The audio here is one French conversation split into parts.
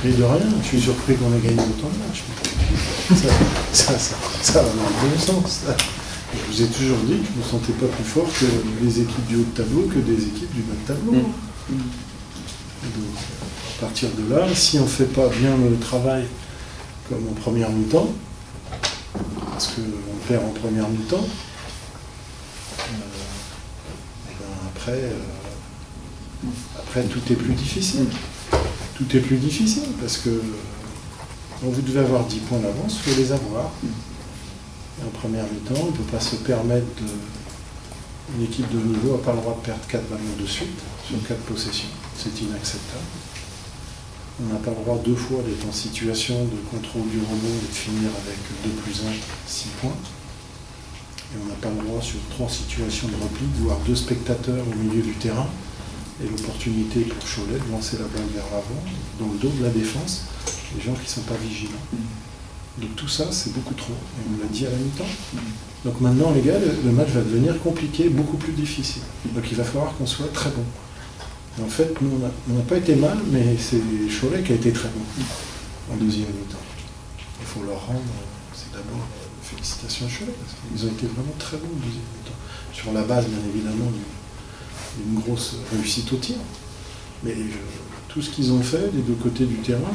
surpris de rien. Je suis surpris qu'on ait gagné autant de matchs. Ça va dans le bon sens. Je vous ai toujours dit que je ne me sentais pas plus fort que les équipes du haut de tableau que des équipes du bas de tableau. Donc, à partir de là, si on ne fait pas bien le travail comme en première mi-temps, parce qu'on perd en première mi-temps, après tout est plus difficile. Tout est plus difficile parce que quand vous devez avoir 10 points d'avance, il faut les avoir. Et en première mi-temps, on ne peut pas se permettre une équipe de niveau n'a pas le droit de perdre 4 ballons de suite sur 4 possessions. C'est inacceptable. On n'a pas le droit 2 fois d'être en situation de contrôle du rebond et de finir avec 2+1, 6 points. Et on n'a pas le droit sur 3 situations de repli de voir 2 spectateurs au milieu du terrain et l'opportunité pour Cholet de lancer la balle vers l'avant, dans le dos de la défense, les gens qui ne sont pas vigilants. Donc tout ça, c'est beaucoup trop. Et on l'a dit à la mi-temps. Donc maintenant, les gars, le match va devenir compliqué, beaucoup plus difficile. Donc il va falloir qu'on soit très bon. Et en fait, nous, on n'a pas été mal, mais c'est Cholet qui a été très bon en deuxième mi-temps. Il faut leur rendre, c'est d'abord félicitations à Cholet, parce qu'ils ont été vraiment très bons en deuxième mi-temps. Sur la base, bien évidemment, d'une grosse réussite au tir. Mais tout ce qu'ils ont fait des 2 côtés du terrain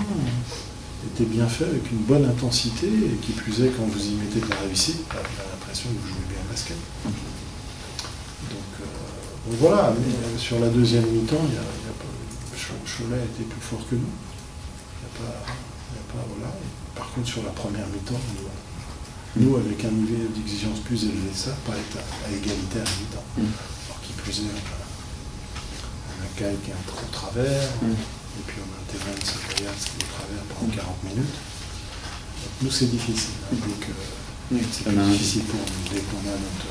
était bien fait avec une bonne intensité, et qui plus est, quand vous y mettez de la réussite, on a l'impression que vous jouez bien au basket. Donc voilà, mais sur la deuxième mi-temps, Cholet a été plus fort que nous. Voilà. Par contre, sur la première mi-temps, nous, avec un niveau d'exigence plus élevé, ça pas être à égalité à la mi-temps. Alors qui plus est, on a Kai qui est un peu au travers, et puis on a un Terence qui est au travers pendant 40 minutes. Donc nous, c'est difficile. Hein, c'est plus difficile pour nous dès qu'on a notre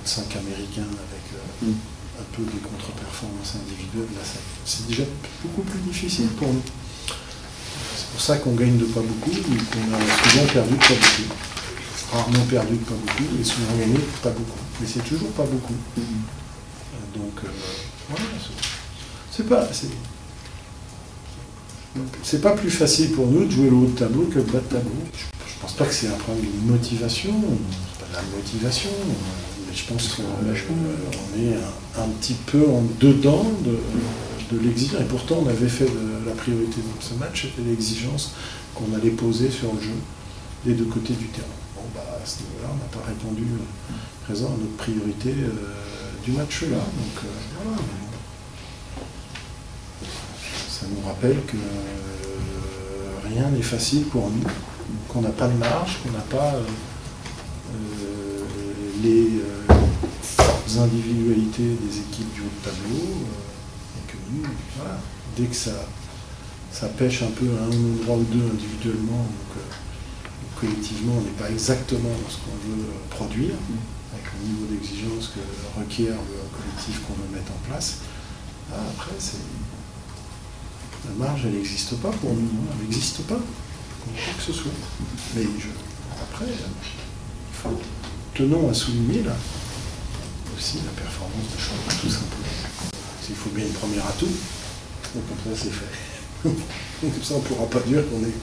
5 américains avec un peu des contre-performances individuelles. Là, c'est déjà beaucoup plus difficile pour nous. C'est pour ça qu'on gagne de pas beaucoup, mais qu'on a souvent perdu de pas beaucoup. Rarement perdu de pas beaucoup, et souvent gagné de pas beaucoup. Mais c'est toujours pas beaucoup. Donc, voilà. C'est pas plus facile pour nous de jouer le haut de tableau que le bas de tableau. Je pense pas que c'est un problème de motivation, c'est pas de la motivation. Mais je pense qu'on est un petit peu en dedans de l'exigence. Et pourtant, on avait fait la priorité de ce match, c'était l'exigence qu'on allait poser sur le jeu des 2 côtés du terrain. Bon, à ce niveau-là, on n'a pas répondu présent à notre priorité du match-là. Donc, voilà. Ça nous rappelle que rien n'est facile pour nous, qu'on n'a pas de marge, qu'on n'a pas les individualités des équipes du haut de tableau, et que nous, voilà, dès que ça pêche un peu à un endroit ou 2 individuellement, donc collectivement on n'est pas exactement dans ce qu'on veut produire, avec le niveau d'exigence que requiert le collectif qu'on veut mettre en place. Après, la marge, elle n'existe pas pour nous, elle n'existe pas, quoi que ce soit. Mais après, tenons à souligner là aussi la performance de Cholet, tout simplement. S'il faut bien une première atout, donc comme ça c'est fait. Comme ça on ne pourra pas dire qu'on est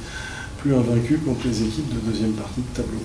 plus invaincu contre les équipes de deuxième partie de tableau.